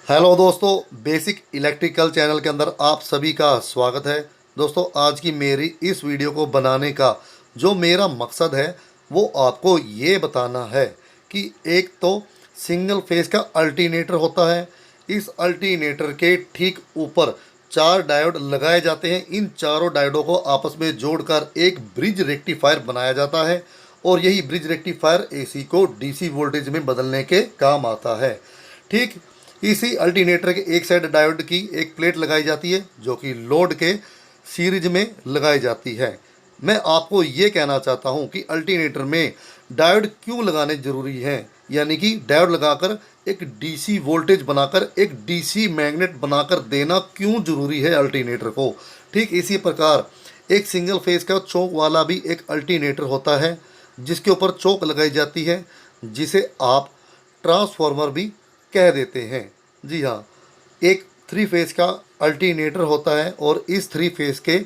Hello दोस्तों, basic electrical channel के अंदर आप सभी का स्वागत है। दोस्तों, आज की मेरी इस वीडियो को बनाने का जो मेरा मकसद है वो आपको ये बताना है कि एक तो सिंगल फेस का अल्टरनेटर होता है। इस अल्टरनेटर के ठीक ऊपर चार डायोड लगाए जाते हैं। इन चारों डायोडों को आपस में जोड़कर एक ब्रिज रेक्टिफायर बनाया जाता है और यही ब्रिज रेक्टिफायर एसी को डीसी वोल्टेज में बदलने के काम आता है। ठीक इसी अल्टरनेटर के एक साइड डायोड की एक प्लेट लगाई जाती है जो कि लोड के सीरीज में लगाई जाती है। मैं आपको ये कहना चाहता हूँ कि अल्टरनेटर में डायोड क्यों लगाने ज़रूरी हैं, यानी कि डायोड लगाकर एक डीसी वोल्टेज बनाकर एक डीसी मैग्नेट बनाकर देना क्यों ज़रूरी है अल्टरनेटर को। ठीक इसी प्रकार एक सिंगल फेस का चौक वाला भी एक अल्टरनेटर होता है जिसके ऊपर चौक लगाई जाती है, जिसे आप ट्रांसफार्मर भी कह देते हैं। जी हाँ, एक थ्री फेस का अल्टरनेटर होता है और इस थ्री फेस के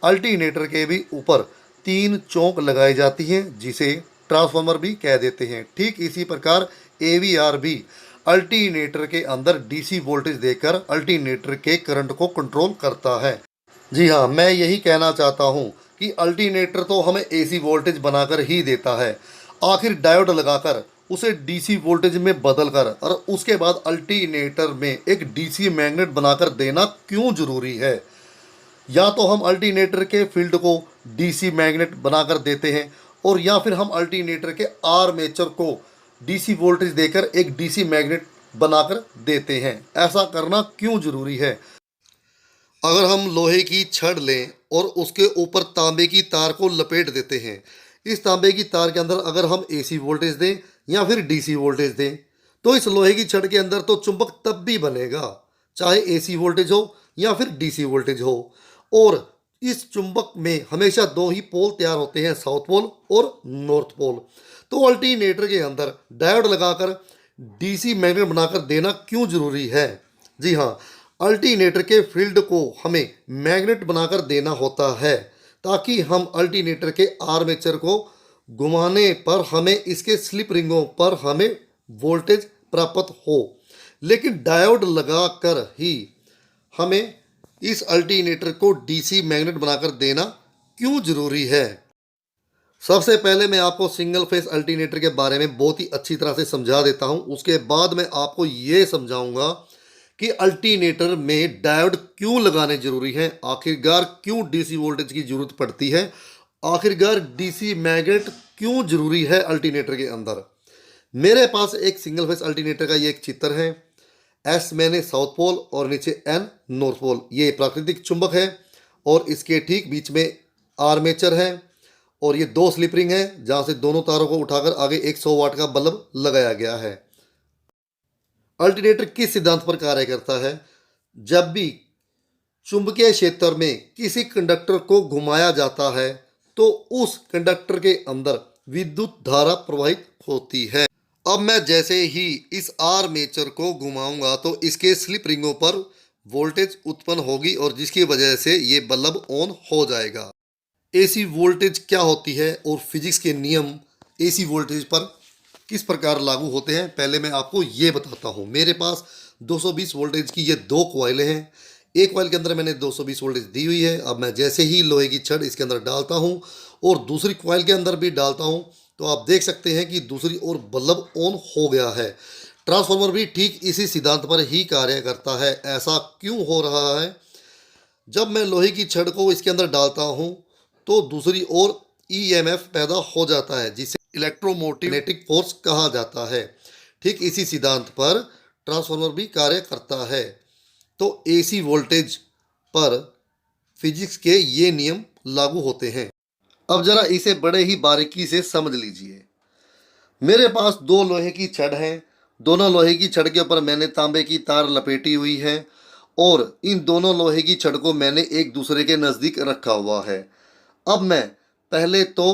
अल्टरनेटर के भी ऊपर तीन चौक लगाई जाती हैं जिसे ट्रांसफार्मर भी कह देते हैं। ठीक इसी प्रकार एवीआर भी अल्टरनेटर के अंदर डीसी वोल्टेज देकर अल्टरनेटर के करंट को कंट्रोल करता है। जी हाँ, मैं यही कहना चाहता हूँ कि अल्टरनेटर तो हमें एसी वोल्टेज बनाकर ही देता है, आखिर डायोड लगाकर उसे डीसी वोल्टेज में बदलकर और उसके बाद अल्टरनेटर में एक डीसी मैग्नेट बनाकर देना क्यों ज़रूरी है। या तो हम अल्टरनेटर के फील्ड को डीसी मैग्नेट बनाकर देते हैं और या फिर हम अल्टरनेटर के आर्मेचर को डीसी वोल्टेज देकर एक डीसी मैग्नेट बनाकर देते हैं। ऐसा करना क्यों ज़रूरी है। अगर हम लोहे की छड़ लें और उसके ऊपर तांबे की तार को लपेट देते हैं, इस तांबे की तार के अंदर अगर हम एसी वोल्टेज दें या फिर डीसी वोल्टेज दें, तो इस लोहे की छड़ के अंदर तो चुंबक तब भी बनेगा, चाहे एसी वोल्टेज हो या फिर डीसी वोल्टेज हो। और इस चुंबक में हमेशा दो ही पोल तैयार होते हैं, साउथ पोल और नॉर्थ पोल। तो अल्टरनेटर के अंदर डायोड लगाकर डीसी मैग्नेट बनाकर देना क्यों ज़रूरी है। जी हाँ, अल्टरनेटर के फील्ड को हमें मैग्नेट बनाकर देना होता है ताकि हम अल्टरनेटर के आर्मेचर को घुमाने पर हमें इसके स्लिप रिंगों पर हमें वोल्टेज प्राप्त हो। लेकिन डायोड लगाकर ही हमें इस अल्टरनेटर को डीसी मैग्नेट बनाकर देना क्यों ज़रूरी है। सबसे पहले मैं आपको सिंगल फेस अल्टरनेटर के बारे में बहुत ही अच्छी तरह से समझा देता हूं। उसके बाद मैं आपको ये समझाऊंगा कि अल्टरनेटर में डायोड क्यों लगाने जरूरी है, आखिरकार क्यों डीसी वोल्टेज की जरूरत पड़ती है, आखिरकार डीसी मैग्नेट क्यों जरूरी है अल्टरनेटर के अंदर। मेरे पास एक सिंगल फेस अल्टरनेटर का ये एक चित्र है। एस मैंने साउथ पोल और नीचे एन नॉर्थ पोल, ये प्राकृतिक चुंबक है और इसके ठीक बीच में आर्मेचर है और ये दो स्लिप रिंग है जहां से दोनों तारों को उठाकर आगे 100 वाट का बल्ब लगाया गया है। अल्टरनेटर किस सिद्धांत पर कार्य करता है। जब भी चुंबकीय क्षेत्र में किसी कंडक्टर को घुमाया जाता है तो उस कंडक्टर के अंदर विद्युत धारा प्रवाहित होती है। अब मैं जैसे ही इस आर्मेचर को घुमाऊंगा तो इसके स्लिप रिंगों पर वोल्टेज उत्पन्न होगी और जिसकी वजह से ये बल्ब ऑन हो जाएगा। एसी वोल्टेज क्या होती है और फिजिक्स के नियम एसी वोल्टेज पर किस प्रकार लागू होते हैं, पहले मैं आपको ये बताता हूँ। मेरे पास 220 वोल्टेज की ये दो कॉइलें हैं। एक कॉइल के अंदर मैंने 220 वोल्टेज दी हुई है। अब मैं जैसे ही लोहे की छड़ इसके अंदर डालता हूँ और दूसरी कॉइल के अंदर भी डालता हूँ तो आप देख सकते हैं कि दूसरी ओर बल्ब ऑन हो गया है। ट्रांसफार्मर भी ठीक इसी सिद्धांत पर ही कार्य करता है। ऐसा क्यों हो रहा है। जब मैं लोहे की छड़ को इसके अंदर डालता हूँ तो दूसरी ओर ईएमएफ पैदा हो जाता है जिसे इलेक्ट्रोमोटिव फोर्स कहा जाता है। ठीक इसी सिद्धांत पर ट्रांसफार्मर भी कार्य करता है। तो एसी वोल्टेज पर फिजिक्स के ये नियम लागू होते हैं। अब जरा इसे बड़े ही बारीकी से समझ लीजिए। मेरे पास दो लोहे की छड़ है। दोनों लोहे की छड़ के ऊपर मैंने तांबे की तार लपेटी हुई है और इन दोनों लोहे की छड़ को मैंने एक दूसरे के नज़दीक रखा हुआ है। अब मैं पहले तो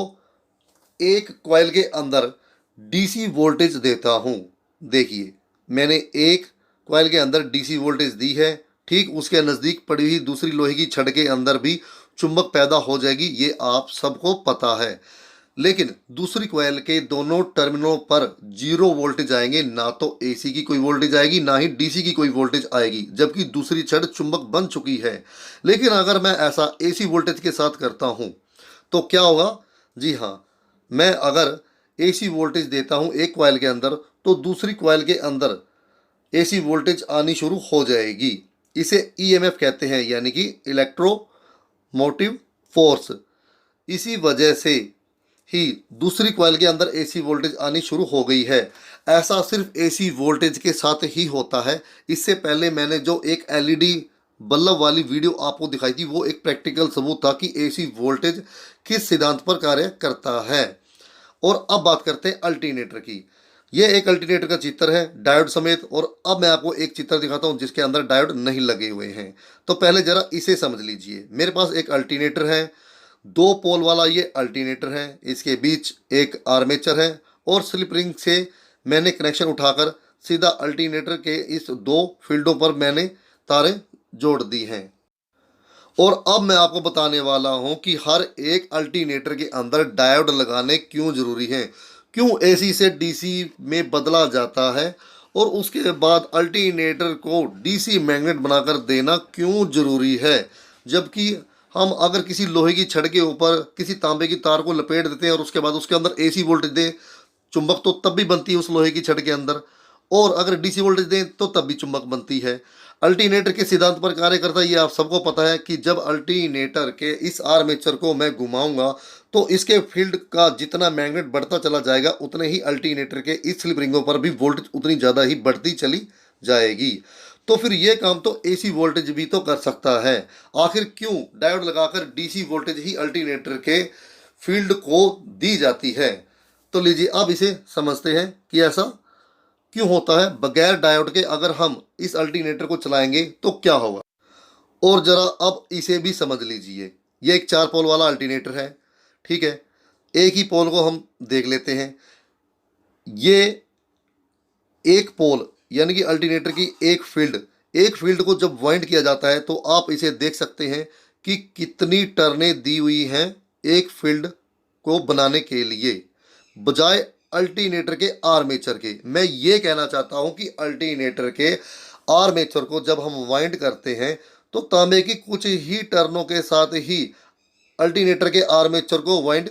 एक कॉइल के अंदर डीसी वोल्टेज देता हूँ। देखिए, मैंने एक कॉइल के अंदर डीसी वोल्टेज दी है। ठीक उसके नज़दीक पड़ी हुई दूसरी लोहे की छड़ के अंदर भी चुंबक पैदा हो जाएगी, ये आप सबको पता है। लेकिन दूसरी कॉइल के दोनों टर्मिनलों पर 0 वोल्टेज आएंगे, ना तो एसी की कोई वोल्टेज आएगी ना ही डीसी की कोई वोल्टेज आएगी, जबकि दूसरी छड़ चुंबक बन चुकी है। लेकिन अगर मैं ऐसा एसी वोल्टेज के साथ करता हूं तो क्या होगा? जी हाँ, मैं अगर एसी वोल्टेज देता हूं एक कॉइल के अंदर तो दूसरी कॉइल के अंदर एसी वोल्टेज आनी शुरू हो जाएगी। इसे ईएमएफ कहते हैं, यानी कि इलेक्ट्रोमोटिव फोर्स। इसी वजह से ही दूसरी कॉइल के अंदर एसी वोल्टेज आनी शुरू हो गई है। ऐसा सिर्फ एसी वोल्टेज के साथ ही होता है। इससे पहले मैंने जो एक एलईडी बल्ब वाली वीडियो आपको दिखाई थी वो एक प्रैक्टिकल सबूत था कि एसी वोल्टेज किस सिद्धांत पर कार्य करता है। और अब बात करते हैं अल्टरनेटर की। ये एक अल्टरनेटर का चित्र है डायोड समेत, और अब मैं आपको एक चित्र दिखाता हूँ जिसके अंदर डायोड नहीं लगे हुए हैं। तो पहले जरा इसे समझ लीजिए। मेरे पास एक अल्टरनेटर है, 2 पोल वाला ये अल्टरनेटर है, इसके बीच एक आर्मेचर है और स्लिप रिंग से मैंने कनेक्शन उठाकर सीधा अल्टरनेटर के इस 2 फील्डों पर मैंने तारें जोड़ दी हैं। और अब मैं आपको बताने वाला हूं कि हर एक अल्टरनेटर के अंदर डायोड लगाने क्यों जरूरी है, क्यों एसी से डीसी में बदला जाता है, और उसके बाद अल्टरनेटर को डीसी मैग्नेट बनाकर देना क्यों जरूरी है। जबकि हम अगर किसी लोहे की छड़ के ऊपर किसी तांबे की तार को लपेट देते हैं और उसके बाद उसके अंदर एसी वोल्टेज दें, चुंबक तो तब भी बनती है उस लोहे की छड़ के अंदर, और अगर डीसी वोल्टेज दें तो तब भी चुंबक बनती है। अल्टरनेटर के सिद्धांत पर कार्य करता है, ये आप सबको पता है कि जब अल्टरनेटर के इस आर्मेचर को मैं घुमाऊंगा तो इसके फील्ड का जितना मैग्नेट बढ़ता चला जाएगा उतने ही अल्टरनेटर के इस स्लिप रिंगों पर भी वोल्टेज उतनी ज़्यादा ही बढ़ती चली जाएगी। तो फिर ये काम तो एसी वोल्टेज भी तो कर सकता है। आखिर क्यों डायोड लगाकर डीसी वोल्टेज ही अल्टरनेटर के फील्ड को दी जाती है? तो लीजिए अब इसे समझते हैं कि ऐसा क्यों होता है। बगैर डायोड के अगर हम इस अल्टरनेटर को चलाएंगे तो क्या होगा, और जरा अब इसे भी समझ लीजिए। ये एक 4 पोल वाला अल्टरनेटर है, ठीक है। एक ही पोल को हम देख लेते हैं। ये एक पोल यानी कि अल्टरनेटर की एक फील्ड को जब वाइंड किया जाता है तो आप इसे देख सकते हैं कि कितनी टर्नें दी हुई हैं एक फील्ड को बनाने के लिए, बजाय अल्टरनेटर के आर्मेचर के। मैं ये कहना चाहता हूं कि अल्टरनेटर के आर्मेचर को जब हम वाइंड करते हैं तो तांबे की कुछ ही टर्नों के साथ ही अल्टरनेटर के आर्मेचर को वाइंड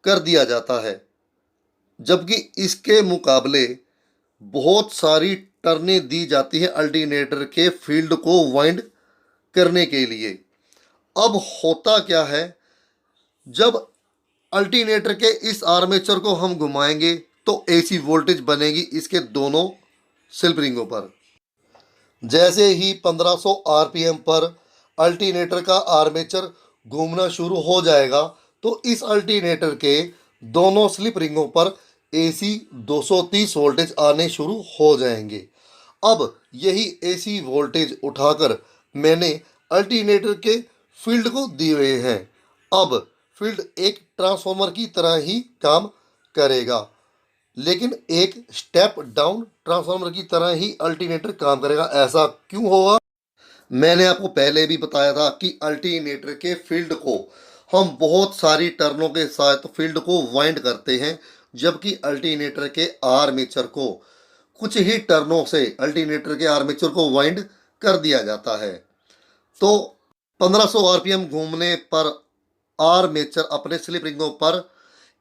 कर दिया जाता है, जबकि इसके मुकाबले बहुत सारी टर्नें दी जाती हैं अल्टरनेटर के फील्ड को वाइंड करने के लिए। अब होता क्या है, जब अल्टरनेटर के इस आर्मेचर को हम घुमाएंगे तो एसी वोल्टेज बनेगी इसके दोनों स्लिप रिंगों पर। जैसे ही 1500 आरपीएम पर अल्टरनेटर का आर्मेचर घूमना शुरू हो जाएगा तो इस अल्टरनेटर के दोनों स्लिप रिंगों पर एसी 230 वोल्टेज आने शुरू हो जाएंगे। अब यही एसी वोल्टेज उठाकर मैंने अल्टरनेटर के फील्ड को दिए हुए हैं। अब फील्ड एक ट्रांसफार्मर की तरह ही काम करेगा, लेकिन एक स्टेप डाउन ट्रांसफार्मर की तरह ही अल्टरनेटर काम करेगा। ऐसा क्यों होगा? मैंने आपको पहले भी बताया था कि अल्टरनेटर के फील्ड को हम बहुत सारी टर्नों के साथ फील्ड को वाइंड करते हैं, जबकि अल्टरनेटर के आर्मेचर को कुछ ही टर्नों से अल्टरनेटर के आर्मेचर को वाइंड कर दिया जाता है। तो 1500 आरपीएम घूमने पर आर्मेचर अपने स्लिप रिंगों पर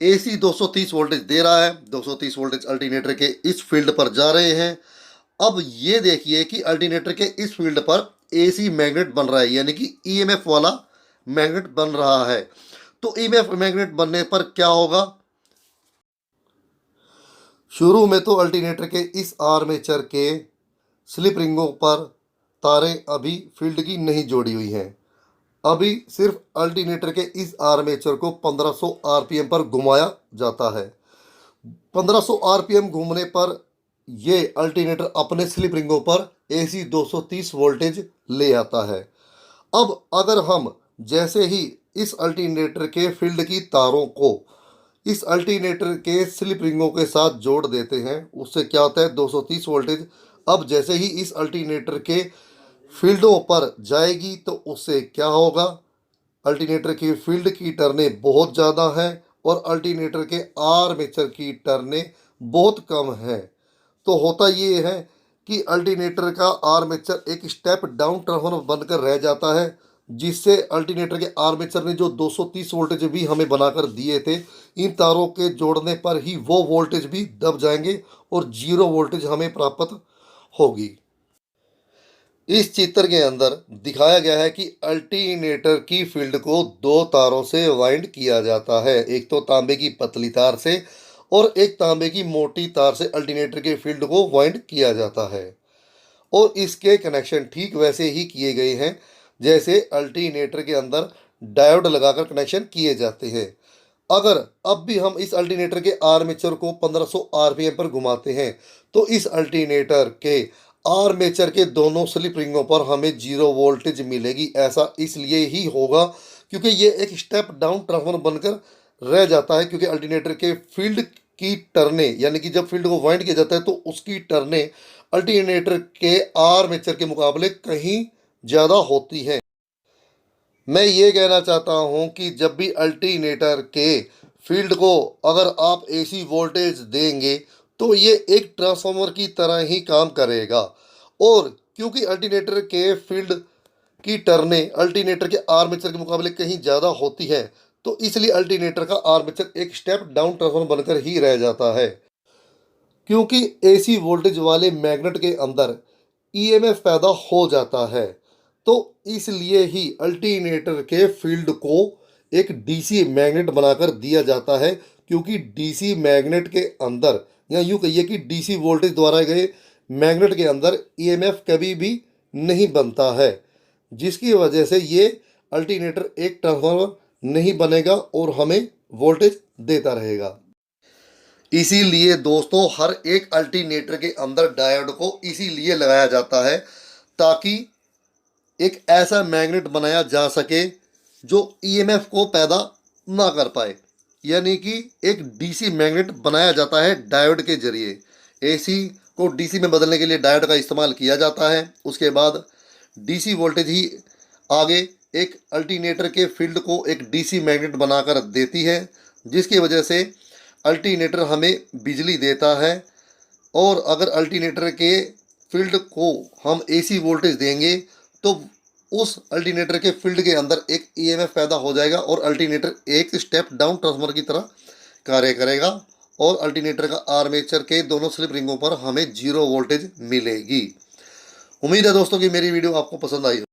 एसी 230 वोल्टेज दे रहा है। 230 वोल्टेज अल्टरनेटर के इस फील्ड पर जा रहे हैं। अब ये देखिए कि अल्टरनेटर के इस फील्ड पर एसी मैग्नेट बन रहा है, यानी कि ईएमएफ वाला मैग्नेट बन रहा है। तो ईएमएफ मैग्नेट बनने पर क्या होगा? शुरू में तो अल्टरनेटर के इस आर्मेचर के स्लिप रिंगों पर तारें अभी फील्ड की नहीं जोड़ी हुई हैं। अभी सिर्फ अल्टरनेटर के इस आर्मेचर को 1500 आरपीएम पर घुमाया जाता है। 1500 आरपीएम घूमने पर ये अल्टरनेटर अपने स्लिप रिंगों पर एसी 230 वोल्टेज ले आता है। अब अगर हम जैसे ही इस अल्टरनेटर के फील्ड की तारों को इस अल्टरनेटर के स्लिप रिंगों के साथ जोड़ देते हैं, उससे क्या होता है? 230 वोल्टेज अब जैसे ही इस अल्टरनेटर के फील्डों पर जाएगी तो उससे क्या होगा? अल्टरनेटर की फील्ड की टर्नें बहुत ज़्यादा हैं और अल्टरनेटर के आर्मेचर की टर्नें बहुत कम है। तो होता ये है कि अल्टरनेटर का आर्मेचर एक स्टेप डाउन ट्रांसफार्मर बनकर रह जाता है, जिससे अल्टरनेटर के आर्मेचर ने जो 230 वोल्टेज भी हमें बनाकर दिए थे, इन तारों के जोड़ने पर ही वो वोल्टेज भी दब जाएंगे और जीरो वोल्टेज हमें प्राप्त होगी। इस चित्र के अंदर दिखाया गया है कि अल्टरनेटर की फील्ड को दो तारों से वाइंड किया जाता है, एक तो तांबे की पतली तार से और एक तांबे की मोटी तार से अल्टरनेटर के फील्ड को वाइंड किया जाता है। और इसके कनेक्शन ठीक वैसे ही किए गए हैं जैसे अल्टरनेटर के अंदर डायोड लगाकर कनेक्शन किए जाते हैं। अगर अब भी हम इस अल्टरनेटर के आर्मेचर को 1500 आरपीएम पर घुमाते हैं तो इस अल्टरनेटर के आर्मेचर के दोनों स्लिप रिंगों पर हमें जीरो वोल्टेज मिलेगी। ऐसा इसलिए ही होगा क्योंकि ये एक स्टेप डाउन ट्रांसफार्मर बनकर रह जाता है, क्योंकि अल्टरनेटर के फील्ड की टर्ने यानी कि जब फील्ड को वाइंड किया जाता है तो उसकी टर्ने अल्टरनेटर के आर्मेचर के मुकाबले कहीं ज़्यादा होती हैं। मैं ये कहना चाहता हूँ कि जब भी अल्टरनेटर के फील्ड को अगर आप एसी वोल्टेज देंगे तो ये एक ट्रांसफार्मर की तरह ही काम करेगा। और क्योंकि अल्टरनेटर के फील्ड की टर्ने अल्टरनेटर के आर्मेचर के मुकाबले कहीं ज़्यादा होती है, तो इसलिए अल्टरनेटर का आर्मेचर एक स्टेप डाउन ट्रांसफार्मर बनकर ही रह जाता है। क्योंकि एसी वोल्टेज वाले मैग्नेट के अंदर ईएमएफ पैदा हो जाता है, तो इसलिए ही अल्टरनेटर के फील्ड को एक डीसी मैग्नेट बनाकर दिया जाता है, क्योंकि डीसी मैग्नेट के अंदर या यूँ कहिए कि डीसी वोल्टेज द्वारा गए मैग्नेट के अंदर ईएमएफ कभी भी नहीं बनता है, जिसकी वजह से ये अल्टरनेटर एक ट्रांसफार्मर नहीं बनेगा और हमें वोल्टेज देता रहेगा। इसीलिए दोस्तों हर एक अल्टरनेटर के अंदर डायोड को इसीलिए लगाया जाता है ताकि एक ऐसा मैग्नेट बनाया जा सके जो ईएमएफ को पैदा ना कर पाए। यानी कि एक डीसी मैग्नेट बनाया जाता है डायोड के जरिए। एसी को डीसी में बदलने के लिए डायोड का इस्तेमाल किया जाता है। उसके बाद डीसी वोल्टेज ही आगे एक अल्टरनेटर के फील्ड को एक डीसी मैग्नेट बनाकर देती है, जिसकी वजह से अल्टरनेटर हमें बिजली देता है। और अगर अल्टरनेटर के फील्ड को हम एसी वोल्टेज देंगे तो उस अल्टरनेटर के फील्ड के अंदर एक ईएमएफ पैदा हो जाएगा और अल्टरनेटर एक स्टेप डाउन ट्रांसफार्मर की तरह कार्य करेगा और अल्टरनेटर का आर्मेचर के दोनों स्लिप रिंगों पर हमें जीरो वोल्टेज मिलेगी। उम्मीद है दोस्तों कि मेरी वीडियो आपको पसंद आई।